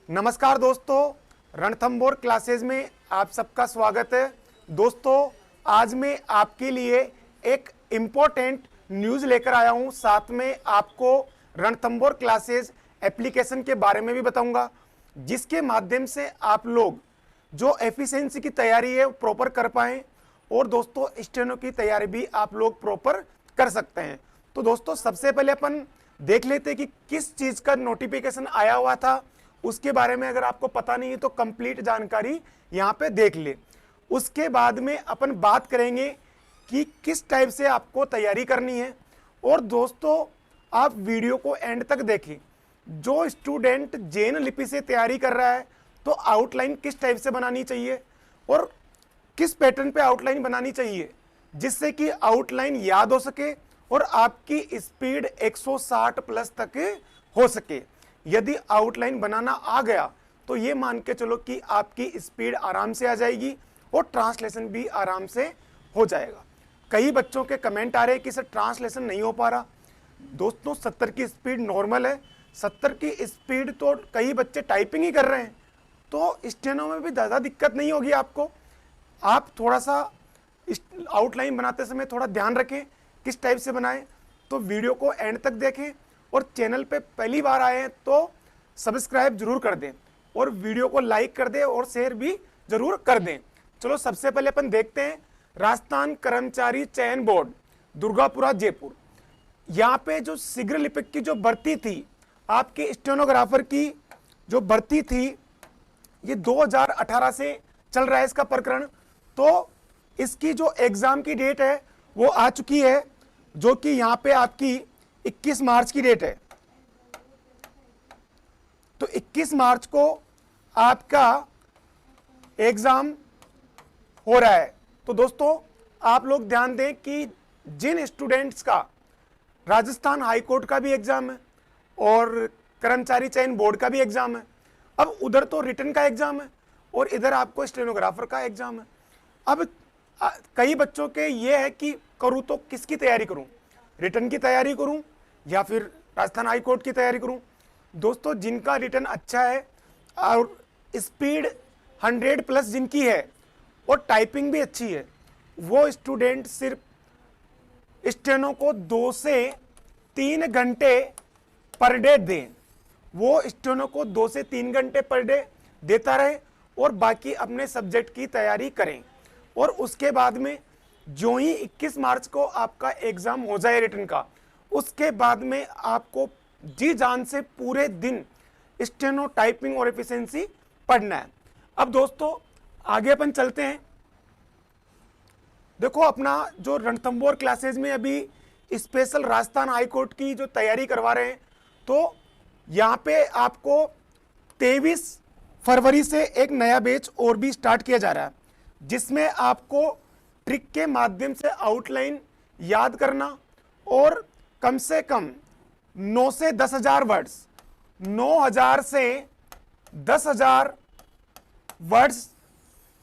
नमस्कार दोस्तों, रणथंभौर क्लासेज में आप सबका स्वागत है। दोस्तों, आज मैं आपके लिए एक इम्पोर्टेंट न्यूज़ लेकर आया हूं। साथ में आपको रणथंभौर क्लासेज एप्लीकेशन के बारे में भी बताऊंगा, जिसके माध्यम से आप लोग जो एफिशिएंसी की तैयारी है वो प्रॉपर कर पाएं और दोस्तों स्टेनो की तैयारी भी आप लोग प्रॉपर कर सकते हैं। तो दोस्तों, सबसे पहले अपन देख लेते हैं कि किस चीज़ का नोटिफिकेशन आया हुआ था। उसके बारे में अगर आपको पता नहीं है तो कंप्लीट जानकारी यहाँ पे देख ले। उसके बाद में अपन बात करेंगे कि किस टाइप से आपको तैयारी करनी है। और दोस्तों, आप वीडियो को एंड तक देखें। जो स्टूडेंट जैन लिपि से तैयारी कर रहा है तो आउटलाइन किस टाइप से बनानी चाहिए और किस पैटर्न पे आउटलाइन बनानी चाहिए, जिससे कि आउटलाइन याद हो सके और आपकी स्पीड 160 प्लस तक हो सके। यदि आउटलाइन बनाना आ गया तो ये मान के चलो कि आपकी स्पीड आराम से आ जाएगी और ट्रांसलेशन भी आराम से हो जाएगा। कई बच्चों के कमेंट आ रहे हैं कि सर ट्रांसलेशन नहीं हो पा रहा। दोस्तों, 70 की स्पीड नॉर्मल है। 70 की स्पीड तो कई बच्चे टाइपिंग ही कर रहे हैं, तो स्टेनो में भी ज़्यादा दिक्कत नहीं होगी आपको। आप थोड़ा सा आउटलाइन बनाते समय थोड़ा ध्यान रखें किस टाइप से बनाएं। तो वीडियो को एंड तक देखें और चैनल पे पहली बार आए हैं तो सब्सक्राइब जरूर कर दें और वीडियो को लाइक कर दें और शेयर भी जरूर कर दें। चलो, सबसे पहले अपन देखते हैं राजस्थान कर्मचारी चयन बोर्ड, दुर्गापुरा, जयपुर। यहाँ पे जो शीघ्र लिपिक की जो भर्ती थी, आपके स्टेनोग्राफर की जो भर्ती थी, ये 2018 से चल रहा है इसका प्रकरण। तो इसकी जो एग्जाम की डेट है वो आ चुकी है, जो कि यहाँ पे आपकी 21 मार्च की डेट है। तो 21 मार्च को आपका एग्जाम हो रहा है। तो दोस्तों, आप लोग ध्यान दें कि जिन स्टूडेंट्स का राजस्थान हाई कोर्ट का भी एग्जाम है और कर्मचारी चयन बोर्ड का भी एग्जाम है, अब उधर तो रिटन का एग्जाम है और इधर आपको स्टेनोग्राफर का एग्जाम है। अब कई बच्चों के ये है कि करूं तो किसकी तैयारी करूं, रिटन की तैयारी करूं या फिर राजस्थान हाई कोर्ट की तैयारी करूं। दोस्तों, जिनका रिटन अच्छा है और स्पीड 100 प्लस जिनकी है और टाइपिंग भी अच्छी है, वो स्टूडेंट सिर्फ स्टेनो को 2 से 3 घंटे पर डे दें। वो स्टेनो को 2 से 3 घंटे पर डे देता रहे और बाकी अपने सब्जेक्ट की तैयारी करें। और उसके बाद में जो ही 21 मार्च को आपका एग्जाम हो जाए रिटन का, उसके बाद में आपको जी जान से पूरे दिन स्टेनो, टाइपिंग और एफिशिएंसी पढ़ना है। अब दोस्तों, आगे अपन चलते हैं। देखो, अपना जो रणथंभौर क्लासेज में अभी स्पेशल राजस्थान हाई कोर्ट की जो तैयारी करवा रहे हैं, तो यहाँ पे आपको 23 फरवरी से एक नया बैच और भी स्टार्ट किया जा रहा है, जिसमें आपको ट्रिक के माध्यम से आउटलाइन याद करना और कम से कम 9 से 10,000 वर्ड्स, 9,000 से 10,000 वर्ड्स,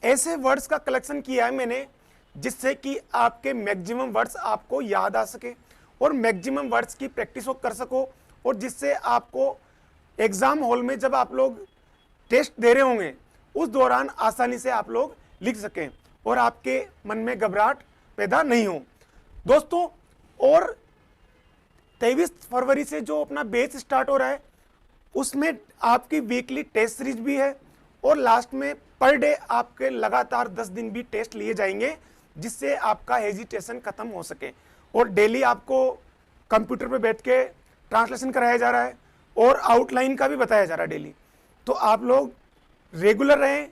ऐसे वर्ड्स का कलेक्शन किया है मैंने, जिससे कि आपके मैक्सिमम वर्ड्स आपको याद आ सके और मैक्सिमम वर्ड्स की प्रैक्टिस कर सको, और जिससे आपको एग्जाम हॉल में जब आप लोग टेस्ट दे रहे होंगे उस दौरान आसानी से आप लोग लिख सकें और आपके मन में घबराहट पैदा नहीं हो। दोस्तों, और 23 फरवरी से जो अपना बैच स्टार्ट हो रहा है, उसमें आपकी वीकली टेस्ट सीरीज भी है और लास्ट में पर डे आपके लगातार 10 दिन भी टेस्ट लिए जाएंगे, जिससे आपका हेजिटेशन खत्म हो सके। और डेली आपको कंप्यूटर पे बैठ के ट्रांसलेशन कराया जा रहा है और आउटलाइन का भी बताया जा रहा है डेली। तो आप लोग रेगुलर रहें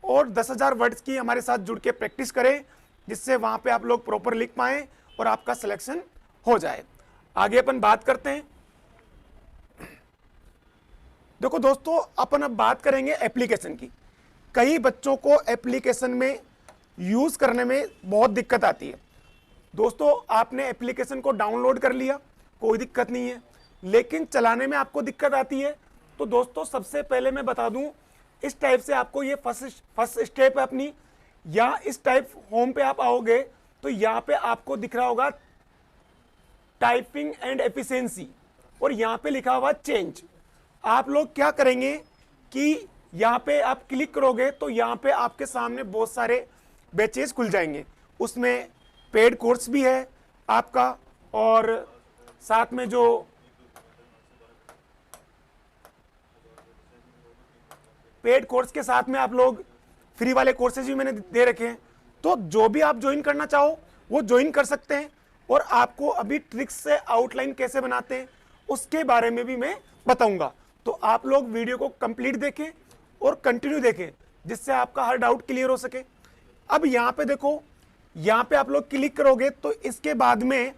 और 10,000 वर्ड्स की हमारे साथ जुड़ के प्रैक्टिस करें, जिससे वहाँ पे आप लोग प्रॉपर लिख पाएं और आपका सिलेक्शन हो जाए। आगे अपन बात करते हैं। देखो दोस्तों, अपन अब बात करेंगे एप्लीकेशन की। कई बच्चों को एप्लीकेशन में यूज़ करने में बहुत दिक्कत आती है। दोस्तों, आपने एप्लीकेशन को डाउनलोड कर लिया, कोई दिक्कत नहीं है, लेकिन चलाने में आपको दिक्कत आती है। तो दोस्तों, सबसे पहले मैं बता दूं, इस टाइप से आपको ये फर्स्ट स्टेप है अपनी, या इस टाइप होम पे आप आओगे तो यहाँ पे आपको दिख रहा होगा टाइपिंग एंड एफिशिएंसी और यहाँ पे लिखा हुआ चेंज। आप लोग क्या करेंगे कि यहाँ पे आप क्लिक करोगे तो यहाँ पे आपके सामने बहुत सारे बैचेस खुल जाएंगे। उसमें पेड कोर्स भी है आपका, और साथ में जो पेड कोर्स के साथ में आप लोग फ्री वाले कोर्सेज भी मैंने दे रखे हैं। तो जो भी आप ज्वाइन करना चाहो वो ज्वाइन कर सकते हैं, और आपको अभी ट्रिक्स से आउटलाइन कैसे बनाते हैं उसके बारे में भी मैं बताऊंगा। तो आप लोग वीडियो को कंप्लीट देखें और कंटिन्यू देखें, जिससे आपका हर डाउट क्लियर हो सके। अब यहाँ पे देखो, यहाँ पे आप लोग क्लिक करोगे तो इसके बाद में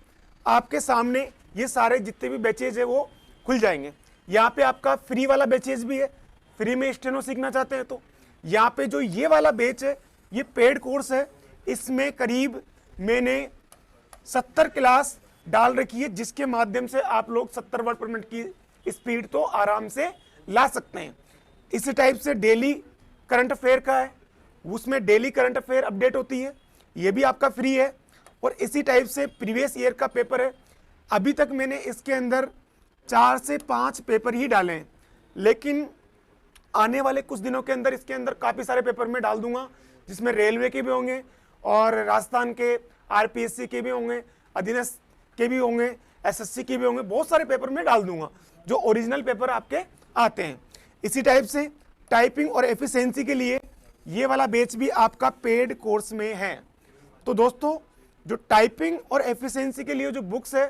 आपके सामने ये सारे जितने भी बैचेज है वो खुल जाएंगे। यहाँ पे आपका फ्री वाला बैचेज भी है, फ्री में स्टेनो सीखना चाहते हैं तो। यहाँ पे जो ये वाला बैच है ये पेड कोर्स है, इसमें करीब मैंने 70 क्लास डाल रखी है, जिसके माध्यम से आप लोग 70 वर्ड पर मिनट की स्पीड तो आराम से ला सकते हैं। इसी टाइप से डेली करंट अफेयर का है, उसमें डेली करंट अफेयर अपडेट होती है, ये भी आपका फ्री है। और इसी टाइप से प्रीवियस ईयर का पेपर है। अभी तक मैंने इसके अंदर 4 से 5 पेपर ही डाले हैं, लेकिन आने वाले कुछ दिनों के अंदर इसके अंदर काफ़ी सारे पेपर मैं डाल दूंगा, जिसमें रेलवे के भी होंगे और राजस्थान के आरपीएससी के भी होंगे, अधीनस्थ के भी होंगे, एसएससी के भी होंगे। बहुत सारे पेपर मैं डाल दूंगा जो ओरिजिनल पेपर आपके आते हैं। इसी टाइप से टाइपिंग और एफिशिएंसी के लिए ये वाला बैच भी आपका पेड कोर्स में है। तो दोस्तों, जो टाइपिंग और एफिशिएंसी के लिए जो बुक्स है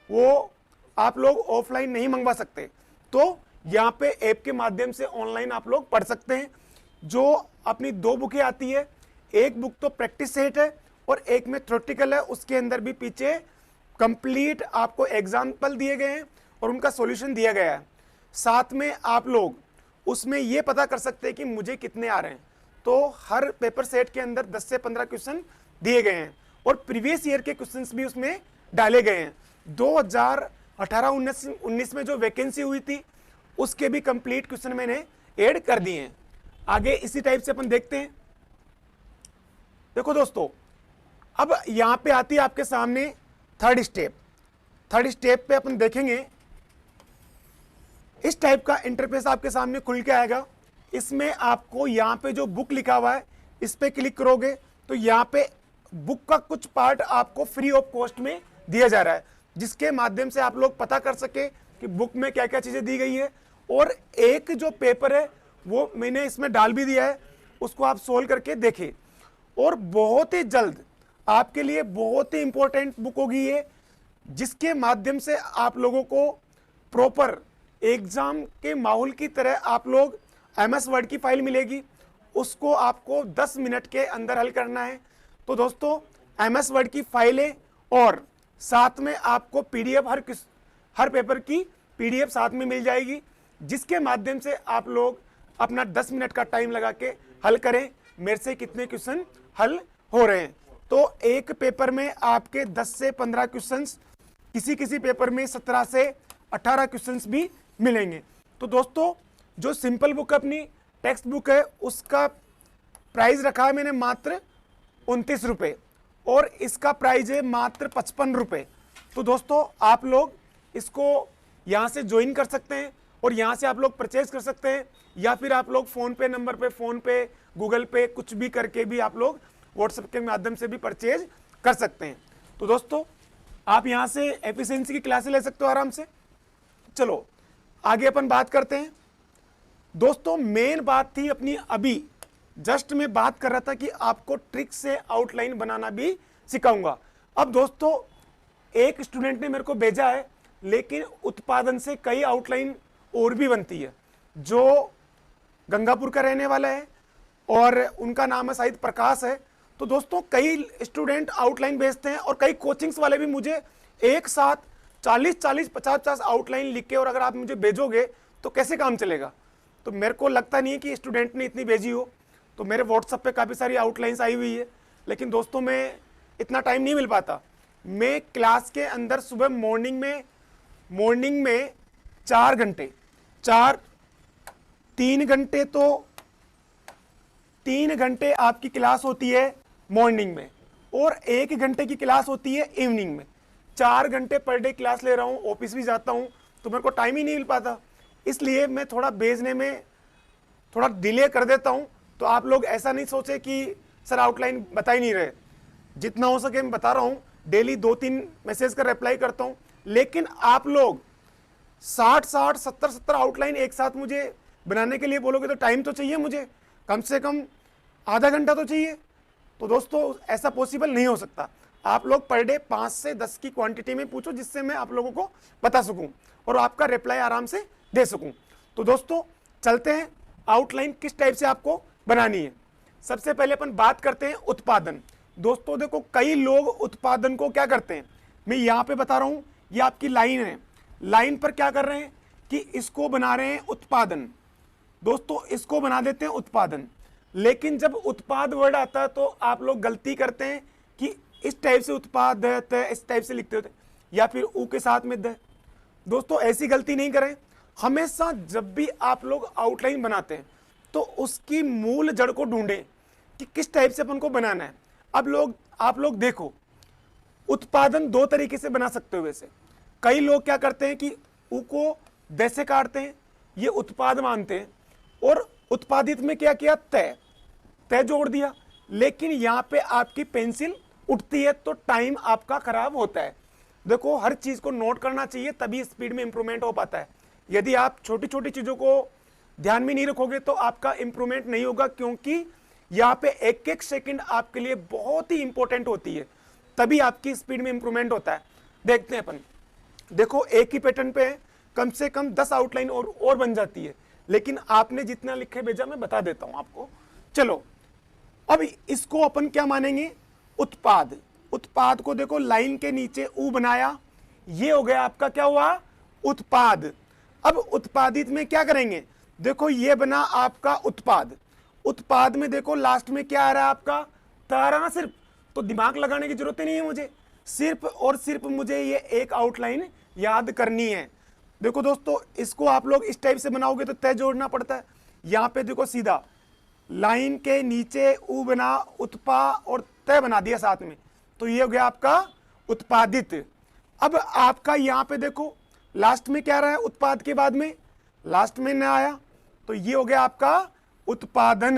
वो आप लोग ऑफलाइन नहीं मंगवा सकते, तो यहाँ पे ऐप के माध्यम से ऑनलाइन आप लोग पढ़ सकते हैं। जो अपनी 2 बुकें आती है, एक बुक तो प्रैक्टिस सेट है और एक में थ्योरेटिकल है, उसके अंदर भी पीछे कंप्लीट आपको एग्जाम्पल दिए गए हैं और उनका सॉल्यूशन दिया गया है। साथ में आप लोग उसमें ये पता कर सकते हैं कि मुझे कितने आ रहे हैं। तो हर पेपर सेट के अंदर 10 से 15 क्वेश्चन दिए गए हैं और प्रीवियस ईयर के क्वेश्चंस भी उसमें डाले गए हैं। 2018-19 में जो वैकेंसी हुई थी उसके भी कंप्लीट क्वेश्चन मैंने ऐड कर दिए हैं। आगे इसी टाइप से अपन देखते हैं। देखो दोस्तों, अब यहां पे आती है आपके सामने थर्ड स्टेप। थर्ड स्टेप पे अपन देखेंगे, इस टाइप का इंटरफेस आपके सामने खुल के आएगा। इसमें आपको यहाँ पे जो बुक लिखा हुआ है इस पे क्लिक करोगे तो यहाँ पे बुक का कुछ पार्ट आपको फ्री ऑफ कॉस्ट में दिया जा रहा है, जिसके माध्यम से आप लोग पता कर सके कि बुक में क्या क्या चीजें दी गई है। और एक जो पेपर है वो मैंने इसमें डाल भी दिया है, उसको आप सोल्व करके देखें। और बहुत ही जल्द आपके लिए बहुत ही इंपॉर्टेंट बुक होगी ये, जिसके माध्यम से आप लोगों को प्रॉपर एग्जाम के माहौल की तरह आप लोग MS वर्ड की फाइल मिलेगी, उसको आपको 10 मिनट के अंदर हल करना है। तो दोस्तों, MS वर्ड की फाइलें और साथ में आपको PDF हर पेपर की PDF साथ में मिल जाएगी, जिसके माध्यम से आप लोग अपना 10 मिनट का टाइम लगा के हल करें मेरे से कितने क्वेश्चन हल हो रहे हैं। तो एक पेपर में आपके 10 से 15 क्वेश्चंस, किसी किसी पेपर में 17 से 18 क्वेश्चंस भी मिलेंगे। तो दोस्तों, जो सिंपल बुक अपनी टेक्स्ट बुक है उसका प्राइस रखा है मैंने मात्र 29 रुपये और इसका प्राइस है मात्र 55 रुपये। तो दोस्तों, आप लोग इसको यहाँ से ज्वाइन कर सकते हैं और यहाँ से आप लोग परचेज कर सकते हैं, या फिर आप लोग फ़ोन पे नंबर पे, फ़ोन पे, गूगल पे कुछ भी करके भी आप लोग व्हाट्सएप के माध्यम से भी परचेज कर सकते हैं। तो दोस्तों, आप यहाँ से एफिशिएंसी की क्लासेस ले सकते हो आराम से। चलो आगे अपन बात करते हैं। दोस्तों, मेन बात थी अपनी, अभी जस्ट मैं बात कर रहा था कि आपको ट्रिक से आउटलाइन बनाना भी सिखाऊंगा। अब दोस्तों, एक स्टूडेंट ने मेरे को भेजा है, लेकिन उत्पादन से कई आउटलाइन और भी बनती है, जो गंगापुर का रहने वाला है और उनका नाम है शायद प्रकाश है। तो दोस्तों, कई स्टूडेंट आउटलाइन भेजते हैं और कई कोचिंग्स वाले भी मुझे एक साथ 40-40, 50-50 आउटलाइन लिख के, और अगर आप मुझे भेजोगे तो कैसे काम चलेगा। तो मेरे को लगता नहीं है कि स्टूडेंट ने इतनी भेजी हो। तो मेरे व्हाट्सएप पे काफ़ी सारी आउटलाइंस आई हुई है, लेकिन दोस्तों मैं इतना टाइम नहीं मिल पाता। मैं क्लास के अंदर सुबह मॉर्निंग में 4 घंटे, 3 घंटे तो 3 घंटे आपकी क्लास होती है मॉर्निंग में और 1 घंटे की क्लास होती है इवनिंग में। 4 घंटे पर डे क्लास ले रहा हूँ, ऑफिस भी जाता हूँ, तो मेरे को टाइम ही नहीं मिल पाता। इसलिए मैं थोड़ा भेजने में थोड़ा डिले कर देता हूं, तो आप लोग ऐसा नहीं सोचे कि सर आउटलाइन बता ही नहीं रहे। जितना हो सके मैं बता रहा हूं, डेली 2-3 मैसेज का रिप्लाई करता हूं, लेकिन आप लोग 60-60, 70-70 आउटलाइन एक साथ मुझे बनाने के लिए बोलोगे तो टाइम तो चाहिए मुझे, कम से कम आधा घंटा तो चाहिए। तो दोस्तों ऐसा पॉसिबल नहीं हो सकता। आप लोग पर डे 5 से 10 की क्वांटिटी में पूछो, जिससे मैं आप लोगों को बता सकूं और आपका रिप्लाई आराम से दे सकूं। तो दोस्तों चलते हैं, आउटलाइन किस टाइप से आपको बनानी है। सबसे पहले अपन बात करते हैं उत्पादन। दोस्तों देखो, कई लोग उत्पादन को क्या करते हैं, मैं यहाँ पे बता रहा हूँ, ये आपकी लाइन है, लाइन पर क्या कर रहे हैं कि इसको बना रहे हैं उत्पादन। दोस्तों इसको बना देते हैं उत्पादन, लेकिन जब उत्पाद वर्ड आता है तो आप लोग गलती करते हैं कि इस टाइप से उत्पाद इस टाइप से लिखते होते, या फिर ऊ के साथ में द। दोस्तों ऐसी गलती नहीं करें। हमेशा जब भी आप लोग आउटलाइन बनाते हैं तो उसकी मूल जड़ को ढूंढें कि किस टाइप से अपन को बनाना है। अब आप लोग देखो, उत्पादन 2 तरीके से बना सकते हो। वैसे कई लोग क्या करते हैं कि ऊ को द से काटते हैं, ये उत्पाद मानते हैं, और उत्पादित में क्या किया, तय जोड़ दिया। लेकिन यहाँ पे आपकी पेंसिल उठती है तो टाइम आपका खराब होता है। देखो हर चीज को नोट करना चाहिए, तभी स्पीड में इंप्रूवमेंट हो पाता है। यदि आप छोटी छोटी चीजों को ध्यान में नहीं रखोगे तो आपका इंप्रूवमेंट नहीं होगा, क्योंकि यहाँ पे एक एक सेकंड आपके लिए बहुत ही इंपॉर्टेंट होती है, तभी आपकी स्पीड में इंप्रूवमेंट होता है। देखते हैं अपन, देखो एक ही पैटर्न पे कम से कम 10 आउटलाइन और बन जाती है, लेकिन आपने जितना लिखे भेजा मैं बता देता हूं आपको। चलो अब इसको अपन क्या मानेंगे, उत्पाद। उत्पाद को देखो लाइन के नीचे ऊ बनाया, ये हो गया आपका क्या हुआ, उत्पाद। अब उत्पादित में क्या करेंगे, देखो ये बना आपका उत्पाद। उत्पाद में देखो लास्ट में क्या आ रहा है आपका, त आ रहा ना सिर्फ, तो दिमाग लगाने की जरूरत ही नहीं है मुझे, सिर्फ और सिर्फ मुझे ये एक आउटलाइन याद करनी है। देखो दोस्तों इसको आप लोग इस टाइप से बनाओगे तो तय जोड़ना पड़ता है। यहाँ पे देखो सीधा लाइन के नीचे ऊ बना, उत्पा और तय बना दिया साथ में, तो ये हो गया आपका उत्पादित। अब आपका यहाँ पे देखो लास्ट में क्या रहा है, उत्पाद के बाद में लास्ट में न आया, तो ये हो गया आपका उत्पादन।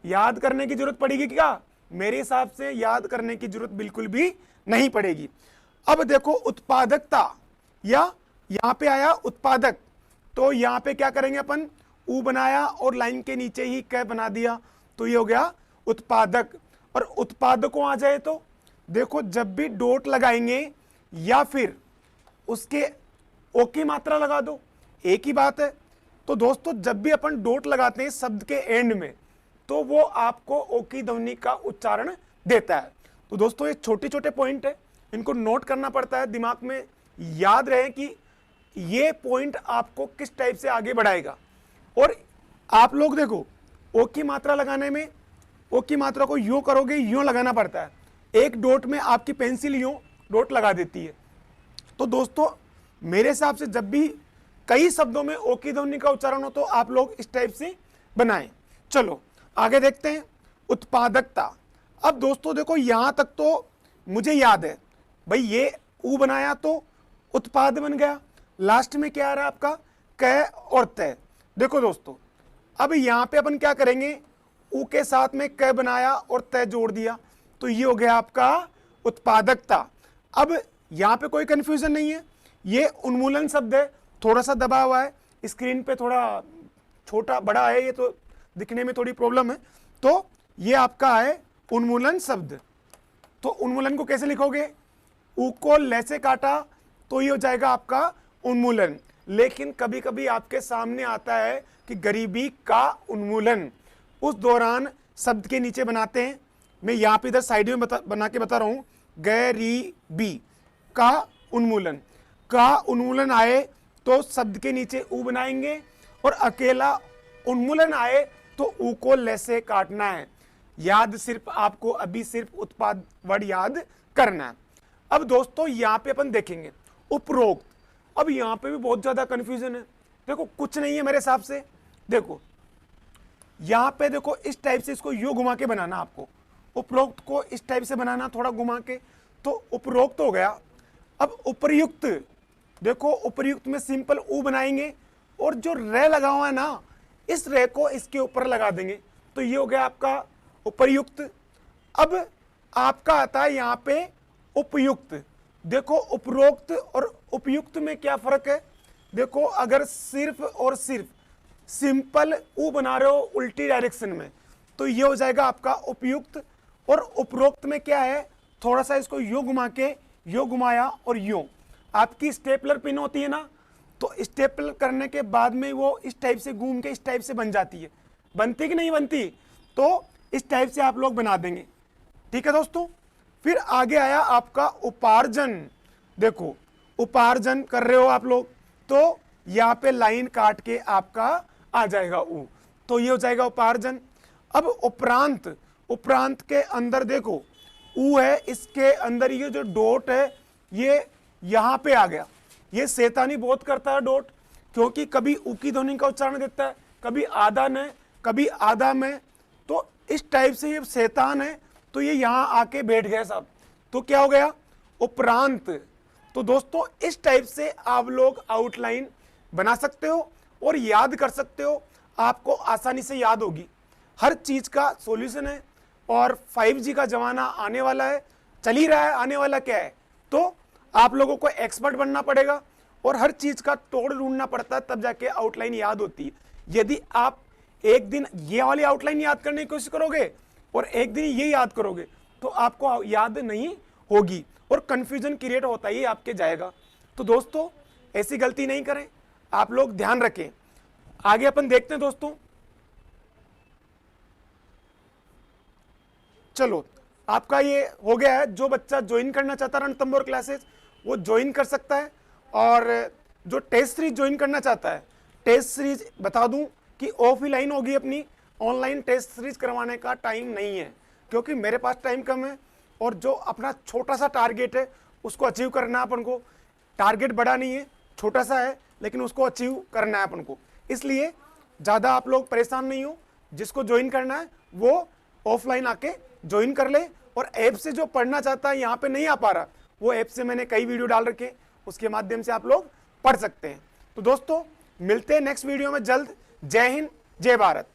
याद करने की जरूरत पड़ेगी क्या, मेरे हिसाब से याद करने की जरूरत बिल्कुल भी नहीं पड़ेगी। अब देखो उत्पादकता, या यहाँ पे आया उत्पादक, तो यहाँ पे क्या करेंगे अपन, ऊ बनाया और लाइन के नीचे ही क बना दिया, तो ये हो गया उत्पादक। और उत्पादकों आ जाए तो देखो जब भी डॉट लगाएंगे या फिर उसके ओ की मात्रा लगा दो, एक ही बात है। तो दोस्तों जब भी अपन डॉट लगाते हैं शब्द के एंड में, तो वो आपको ओ की ध्वनि का उच्चारण देता है। तो दोस्तों ये छोटे छोटे पॉइंट है, इनको नोट करना पड़ता है, दिमाग में याद रहे कि ये पॉइंट आपको किस टाइप से आगे बढ़ाएगा। और आप लोग देखो ओ की मात्रा लगाने में, ओ की मात्रा को यूं करोगे, यूं लगाना पड़ता है, एक डॉट में आपकी पेंसिल यूं डॉट लगा देती है। तो दोस्तों मेरे हिसाब से जब भी कई शब्दों में ओ की ध्वनि का उच्चारण हो तो आप लोग इस टाइप से बनाएं। चलो आगे देखते हैं, उत्पादकता। अब दोस्तों देखो यहां तक तो मुझे याद है भाई, ये ऊ बनाया तो उत्पाद बन गया, लास्ट में क्या आ रहा है आपका, क और तय। देखो दोस्तों अब यहां पे अपन क्या करेंगे, ऊ के साथ में क बनाया और तय जोड़ दिया, तो ये हो गया आपका उत्पादकता। अब यहां पे कोई कंफ्यूजन नहीं है, ये उन्मूलन शब्द है, थोड़ा सा दबा हुआ है, स्क्रीन पे थोड़ा छोटा बड़ा है, ये तो दिखने में थोड़ी प्रॉब्लम है। तो ये आपका है उन्मूलन शब्द। तो उन्मूलन को कैसे लिखोगे, ऊ को ले से काटा तो ये हो जाएगा आपका उन्मूलन। लेकिन कभी कभी आपके सामने आता है कि गरीबी का उन्मूलन, उस दौरान शब्द के नीचे बनाते हैं। मैं यहाँ पे इधर साइड में बना के बता रहा हूँ, गरीबी का उन्मूलन। का उन्मूलन आए तो शब्द के ऊऊ बनाएंगे, और अकेला उन्मूलन आए तो ऊ को ले से काटना है। याद सिर्फ आपको अभी सिर्फ उत्पाद वर्ड याद करना है। अब दोस्तों यहाँ पे अपन देखेंगे उपरोक्त। अब यहाँ पे भी बहुत ज्यादा कंफ्यूजन है, देखो कुछ नहीं है मेरे हिसाब से। देखो यहाँ पे देखो इस टाइप से इसको यूं घुमा के बनाना, आपको उपरोक्त को इस टाइप से बनाना थोड़ा घुमा के, तो उपरोक्त हो गया। अब उपर्युक्त, देखो उपर्युक्त में सिंपल ऊ बनाएंगे, और जो रे लगा हुआ है ना, इस रे को इसके ऊपर लगा देंगे, तो ये हो गया आपका उपर्युक्त। अब आपका आता है यहाँ पे उपयुक्त। देखो उपरोक्त और उपयुक्त में क्या फर्क है, देखो अगर सिर्फ और सिर्फ सिंपल ऊ बना रहे हो उल्टी डायरेक्शन में तो ये हो जाएगा आपका उपयुक्त, और उपरोक्त में क्या है, थोड़ा सा इसको यूं घुमा के यूं घुमाया और यूं, आपकी स्टेपलर पिन होती है ना, तो स्टेपल करने के बाद में वो इस टाइप से घूम के इस टाइप से बन जाती है, बनती कि नहीं बनती, तो इस टाइप से आप लोग बना देंगे। ठीक है दोस्तों, फिर आगे आया आपका उपार्जन। देखो उपार्जन कर रहे हो आप लोग तो यहाँ पे लाइन काट के आपका आ जाएगा ऊ, तो ये हो जाएगा उपार्जन। अब उपरांत, उपरांत के अंदर देखो ऊ है, इसके अंदर ये जो डॉट है ये यहाँ पे आ गया, ये शैतानी बहुत करता है डॉट, क्योंकि कभी ऊ की ध्वनि का उच्चारण देता है, कभी आधा में कभी आधा में, तो इस टाइप से ये शैतान है, तो ये यहाँ आके बैठ गया साहब, तो क्या हो गया उपरांत। तो दोस्तों इस टाइप से आप लोग आउटलाइन बना सकते हो और याद कर सकते हो, आपको आसानी से याद होगी। हर चीज का सॉल्यूशन है, और 5G का जमाना आने वाला है, चल ही रहा है, आने वाला क्या है, तो आप लोगों को एक्सपर्ट बनना पड़ेगा और हर चीज का तोड़ ढूंढना पड़ता है, तब जाके आउटलाइन याद होती है। यदि आप एक दिन ये वाली आउटलाइन याद करने की कोशिश करोगे और एक दिन ये याद करोगे तो आपको याद नहीं होगी और कंफ्यूजन क्रिएट होता ही आपके जाएगा। तो दोस्तों ऐसी गलती नहीं करें, आप लोग ध्यान रखें। आगे अपन देखते हैं दोस्तों, चलो आपका ये हो गया है। जो बच्चा ज्वाइन करना चाहता है रणथंभौर क्लासेस वो ज्वाइन कर सकता है, और जो टेस्ट सीरीज ज्वाइन करना चाहता है, टेस्ट सीरीज बता दूं कि ऑफलाइन होगी अपनी, ऑनलाइन टेस्ट सीरीज करवाने का टाइम नहीं है, क्योंकि मेरे पास टाइम कम है और जो अपना छोटा सा टारगेट है उसको अचीव करना है अपन को। टारगेट बड़ा नहीं है, छोटा सा है, लेकिन उसको अचीव करना है अपन को, इसलिए ज़्यादा आप लोग परेशान नहीं हो। जिसको ज्वाइन करना है वो ऑफलाइन आके ज्वाइन कर ले, और ऐप से जो पढ़ना चाहता है यहाँ पे नहीं आ पा रहा, वो ऐप से मैंने कई वीडियो डाल रखे, उसके माध्यम से आप लोग पढ़ सकते हैं। तो दोस्तों मिलते हैं नेक्स्ट वीडियो में जल्द। जय हिंद, जय भारत।